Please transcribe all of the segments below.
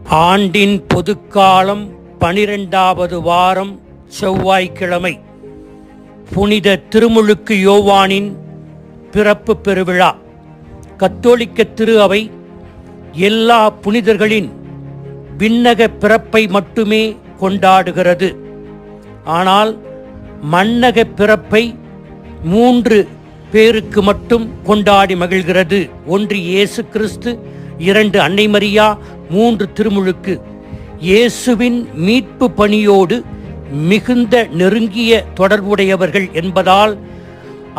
ஆண்டின் பொதுக்காலம் 12வது வாரம் செவ்வாய்க்கிழமை. புனித திருமுழுக்கு யோவானின் பிறப்பு பெருவிழா. கத்தோலிக்க திரு அவை எல்லா புனிதர்களின் விண்ணக பிறப்பை மட்டுமே கொண்டாடுகிறது. ஆனால் மண்ணக பிறப்பை 3 பேருக்கு மட்டும் கொண்டாடி மகிழ்கிறது. 1 இயேசு கிறிஸ்து, 2 அன்னை மரியா, 3 திருமுழுக்கு. இயேசுவின் மீட்பு பணியோடு மிகுந்த நெருங்கிய தொடர்புடையவர்கள் என்பதால்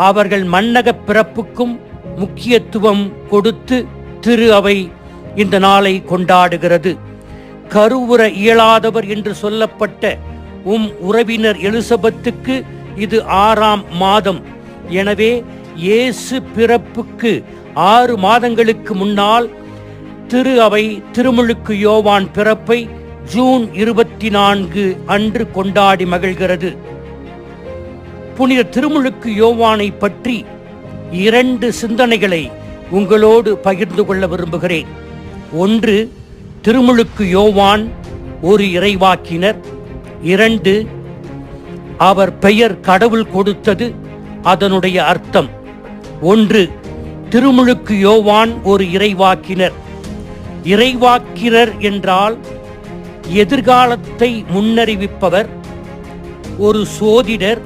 அவர்கள் மண்ணக பிறப்புக்கும் முக்கியத்துவம் கொடுத்து திரு அவை இந்த நாளை கொண்டாடுகிறது. கருவுற இயலாதவர் என்று சொல்லப்பட்ட உறவினர் எலிசபெத்துக்கு இது 6ஆம் மாதம். எனவே இயேசு பிறப்புக்கு 6 மாதங்களுக்கு முன்னால் திரு அவை திருமுழுக்கு யோவான் பிறப்பை ஜூன் 24 அன்று கொண்டாடி மகிழ்கிறது. புனித திருமுழுக்கு யோவானை பற்றி 2 சிந்தனைகளை உங்களோடு பகிர்ந்து கொள்ள விரும்புகிறேன். 1, திருமுழுக்கு யோவான் ஒரு இறைவாக்கினர். 2, அவர் பெயர் கடவுள் கொடுத்தது, அதனுடைய அர்த்தம். 1, திருமுழுக்கு யோவான் ஒரு இறைவாக்கினர். இறைவாக்கினர் என்றால் எதிர்காலத்தை முன்னறிவிப்பவர், ஒரு சோதிடர்,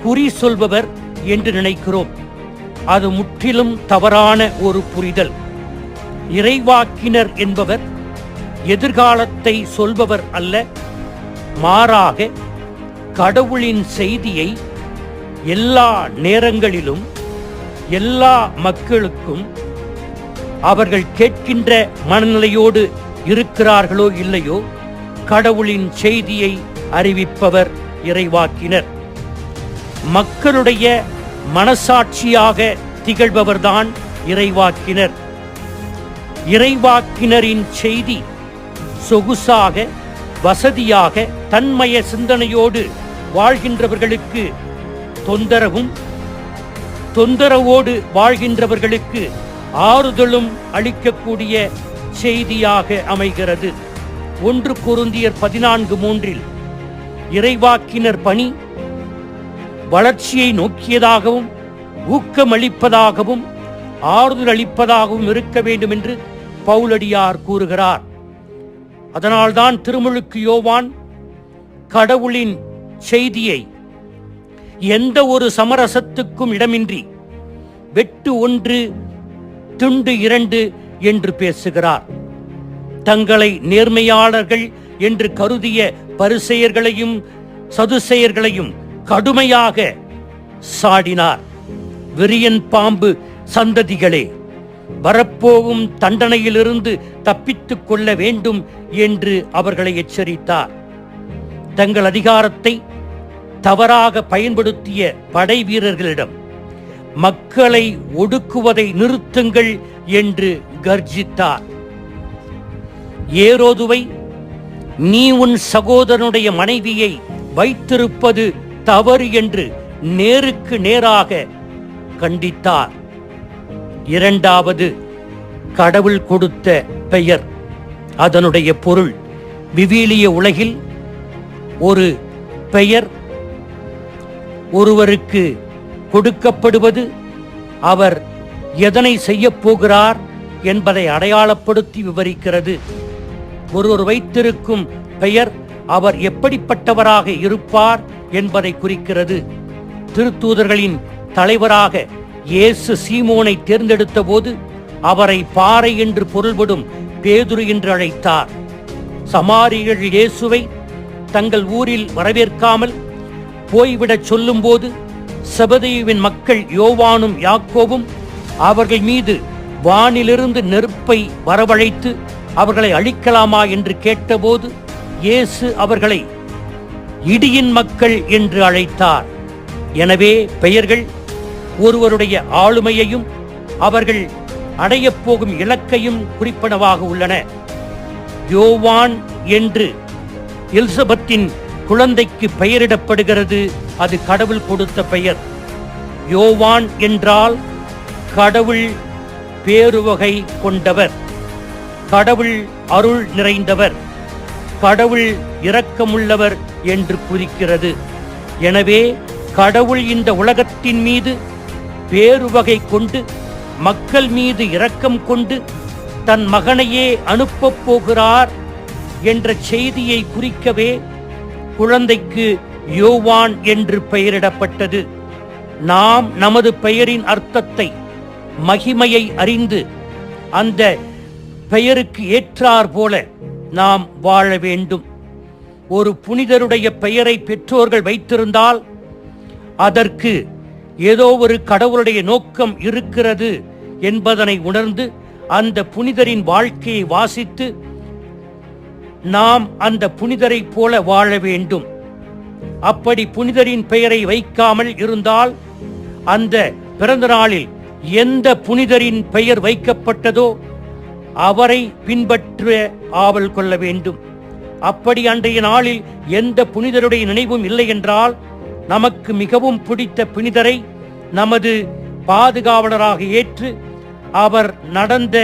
குறி சொல்பவர் என்று நினைக்கிறோம். அது முற்றிலும் தவறான ஒரு புரிதல். இறைவாக்கினர் என்பவர் எதிர்காலத்தை சொல்பவர் அல்ல, மாறாக கடவுளின் செய்தியை எல்லா நேரங்களிலும் எல்லா மக்களுக்கும் அவர்கள் கேட்கின்ற மனநிலையோடு இருக்கிறார்களோ இல்லையோ கடவுளின் செய்தியை அறிவிப்பவர் இறைவாக்கினர். மக்களுடைய மனசாட்சியாக திகழ்பவர்தான் இறைவாக்கினர். இறைவாக்கினரின் செய்தி சொகுசாக, வசதியாக, தன்மய சிந்தனையோடு வாழ்கின்றவர்களுக்கு தொந்தரவும், தொந்தரவோடு வாழ்கின்றவர்களுக்கு ஆறுதலும் அளிக்கக்கூடிய செய்தியாக அமைகிறது. 1 கொரிந்தியர் 14:3 இறைவாக்கினர் பணி வளர்ச்சியை நோக்கியதாகவும் ஊக்கமளிப்பதாகவும் ஆறுதல் அளிப்பதாகவும் இருக்க வேண்டும் என்று பவுலடியார் கூறுகிறார். அதனால்தான் திருமுழுக்கு யோவான் கடவுளின் செய்தியை எந்த ஒரு சமரசத்துக்கும் இடமின்றி வெட்டு 1 துண்டு 2 என்று பேசுகிறார். தங்களை நேர்மையாளர்கள் என்று கருதிய பரிசேயர்களையும் சதுசேயர்களையும் கடுமையாக சாடினார். விரியன் பாம்பு சந்ததிகளே, வரப்போகும் தண்டனையிலிருந்து தப்பித்துக் கொள்ள வேண்டும் என்று அவர்களை எச்சரித்தார். தங்கள் அதிகாரத்தை தவறாக பயன்படுத்திய படை வீரர்களிடம் மக்களை ஒடுக்குவதை நிறுத்துங்கள் என்று கர்ஜித்தார். ஏரோதுவை, நீ உன் சகோதரனுடைய மனைவியை வைத்திருப்பது தவறு என்று நேருக்கு நேராக கண்டித்தார். 2வது, கடவுள் கொடுத்த பெயர், அதனுடைய பொருள். விவிலிய உலகில் ஒரு பெயர் ஒருவருக்கு கொடுக்கப்படுவது அவர் எதனை செய்ய போகிறார் என்பதை அடையாளப்படுத்தி விவரிக்கிறது. ஒருவர் வைத்திருக்கும் பெயர் அவர் எப்படிப்பட்டவராக இருப்பார் என்பதை குறிக்கிறது. திருத்தூதர்களின் தலைவராக இயேசு சீமோனை தேர்ந்தெடுத்த போது அவரை பாறை என்று பொருள்படும் பேதுரு என்று அழைத்தார். சமாரியர்கள் இயேசுவை தங்கள் ஊரில் வரவேற்காமல் போய்விடச் சொல்லும் போது செபதேயுவின் மக்கள் யோவானும் யாக்கோபும் அவர்கள் மீது வானிலிருந்து நெருப்பை வரவழைத்து அவர்களை அழிக்கலாமா என்று கேட்டபோது இயேசு அவர்களை இடியின் மக்கள் என்று அழைத்தார். எனவே பெயர்கள் ஒருவருடைய ஆளுமையையும் அவர்கள் அடையப் போகும் இலக்கையும் குறிப்பனவாக உள்ளன. யோவான் என்று எலிசபெத்தின் குழந்தைக்கு பெயரிடப்படுகிறது. அது கடவுள் கொடுத்த பெயர். யோவான் என்றால் கடவுள் பேருவகை கொண்டவர். கடவுள் அருள் நிறைந்தவர், கடவுள் இரக்கமுள்ளவர் என்று குறிக்கிறது. எனவே கடவுள் இந்த உலகத்தின் மீது பேருவகை கொண்டு மக்கள் மீது இரக்கம் கொண்டு தன் மகனையே அனுப்பப் போகிறார் என்ற செய்தியை குறிக்கவே குழந்தைக்கு யோவான் என்று பெயரிடப்பட்டது. நாம் நமது பெயரின் அர்த்தத்தை, மகிமையை அறிந்து அந்த பெயருக்கு ஏற்றார் போல நாம் வாழ வேண்டும். ஒரு புனிதருடைய பெயரை பெற்றோர்கள் வைத்திருந்தால் அதற்கு ஏதோ ஒரு கடவுளுடைய நோக்கம் இருக்கிறது என்பதனை உணர்ந்து அந்த புனிதரின் வாழ்க்கையை வாசித்து நாம் அந்த புனிதரை போல வாழ வேண்டும். அப்படி புனிதரின் பெயரை வைக்காமல் இருந்தால் அந்த பிறந்த நாளில் எந்த புனிதரின் பெயர் வைக்கப்பட்டதோ அவரை பின்பற்ற ஆவல் கொள்ள வேண்டும். அப்படி அன்றைய நாளில் எந்த புனிதருடைய நினைவும் இல்லை என்றால் நமக்கு மிகவும் பிடித்த புனிதரை நமது பாதுகாவலராக ஏற்று அவர் நடந்த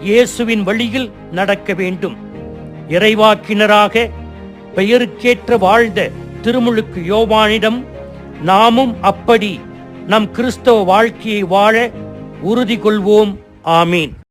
இயேசுவின் வழியில் நடக்க வேண்டும். இறைவாக்கினராக பெயருக்கேற்ற வாழ்ந்த திருமுழுக்கு யோவானிடம் நாமும் அப்படி நம் கிறிஸ்தவ வாழ்க்கையை வாழ உறுதி கொள்வோம். ஆமீன்.